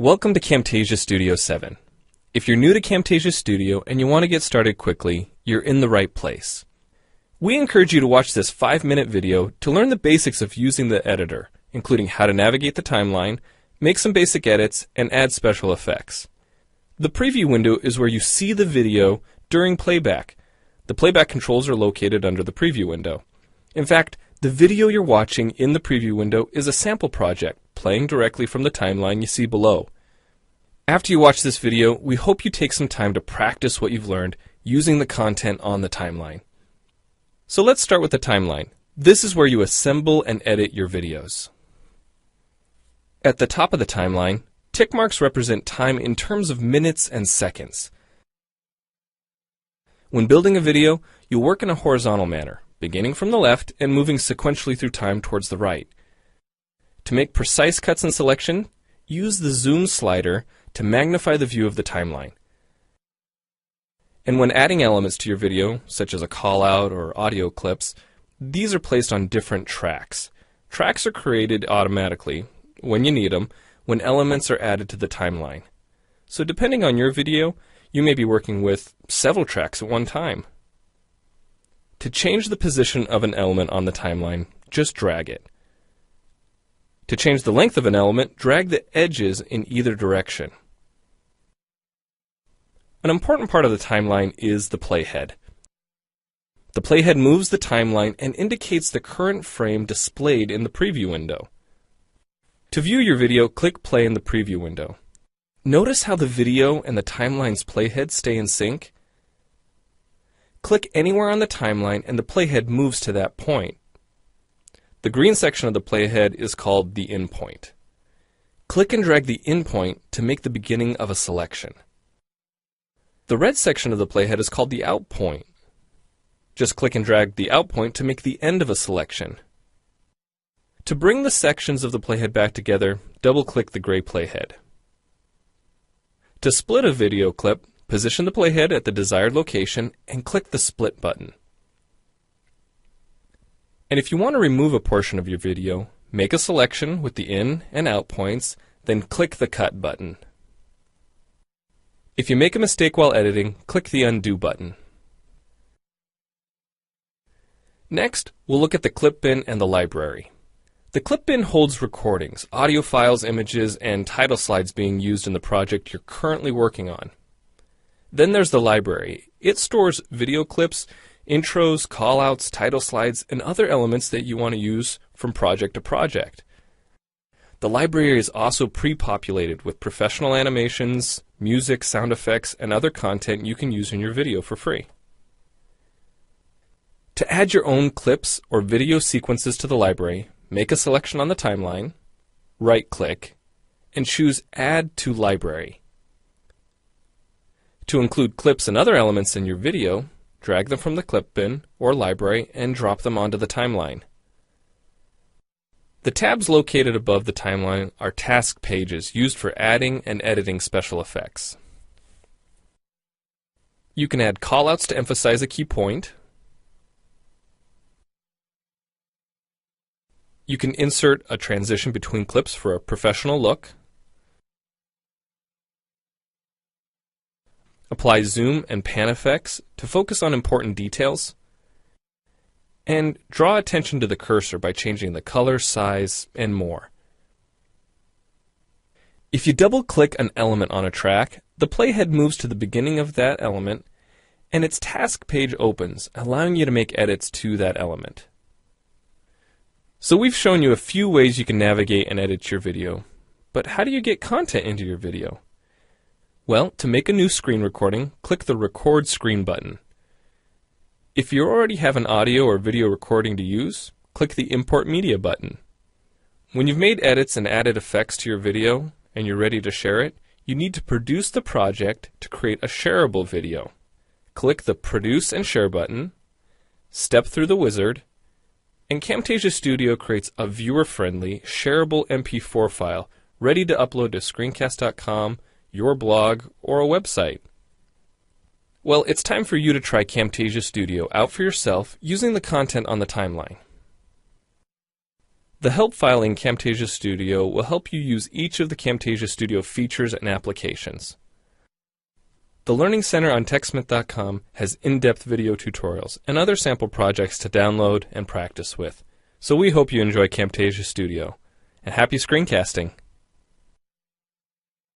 Welcome to Camtasia Studio 7. If you're new to Camtasia Studio and you want to get started quickly, you're in the right place. We encourage you to watch this 5-minute video to learn the basics of using the editor, including how to navigate the timeline, make some basic edits, and add special effects. The preview window is where you see the video during playback. The playback controls are located under the preview window. In fact, the video you're watching in the preview window is a sample project playing directly from the timeline you see below. After you watch this video, we hope you take some time to practice what you've learned using the content on the timeline. So let's start with the timeline. This is where you assemble and edit your videos. At the top of the timeline, tick marks represent time in terms of minutes and seconds. When building a video, you'll work in a horizontal manner, beginning from the left and moving sequentially through time towards the right. To make precise cuts and selection, use the zoom slider to magnify the view of the timeline. And when adding elements to your video, such as a call-out or audio clips, these are placed on different tracks. Tracks are created automatically, when you need them, when elements are added to the timeline. So depending on your video, you may be working with several tracks at one time. To change the position of an element on the timeline, just drag it. To change the length of an element, drag the edges in either direction. An important part of the timeline is the playhead. The playhead moves the timeline and indicates the current frame displayed in the preview window. To view your video, click play in the preview window. Notice how the video and the timeline's playhead stay in sync? Click anywhere on the timeline and the playhead moves to that point. The green section of the playhead is called the in point. Click and drag the in point to make the beginning of a selection. The red section of the playhead is called the out point. Just click and drag the out point to make the end of a selection. To bring the sections of the playhead back together, double-click the gray playhead. To split a video clip, position the playhead at the desired location and click the split button. And if you want to remove a portion of your video, make a selection with the in and out points, then click the cut button. If you make a mistake while editing, click the undo button. Next, we'll look at the clip bin and the library. The clip bin holds recordings, audio files, images, and title slides being used in the project you're currently working on. Then there's the library. It stores video clips, intros, callouts, title slides, and other elements that you want to use from project to project. The library is also pre-populated with professional animations, music, sound effects, and other content you can use in your video for free. To add your own clips or video sequences to the library, make a selection on the timeline, right-click, and choose Add to Library. To include clips and other elements in your video, drag them from the clip bin or library and drop them onto the timeline. The tabs located above the timeline are task pages used for adding and editing special effects. You can add callouts to emphasize a key point. You can insert a transition between clips for a professional look. Apply zoom and pan effects to focus on important details. And draw attention to the cursor by changing the color, size, and more. If you double-click an element on a track, the playhead moves to the beginning of that element, and its task page opens, allowing you to make edits to that element. So we've shown you a few ways you can navigate and edit your video, but how do you get content into your video? Well, to make a new screen recording, click the Record Screen button. If you already have an audio or video recording to use, click the Import Media button. When you've made edits and added effects to your video and you're ready to share it, you need to produce the project to create a shareable video. Click the Produce and Share button, step through the wizard, and Camtasia Studio creates a viewer-friendly, shareable MP4 file ready to upload to screencast.com, your blog, or a website. Well, it's time for you to try Camtasia Studio out for yourself using the content on the timeline. The help file in Camtasia Studio will help you use each of the Camtasia Studio features and applications. The Learning Center on TechSmith.com has in-depth video tutorials and other sample projects to download and practice with. So we hope you enjoy Camtasia Studio. And happy screencasting!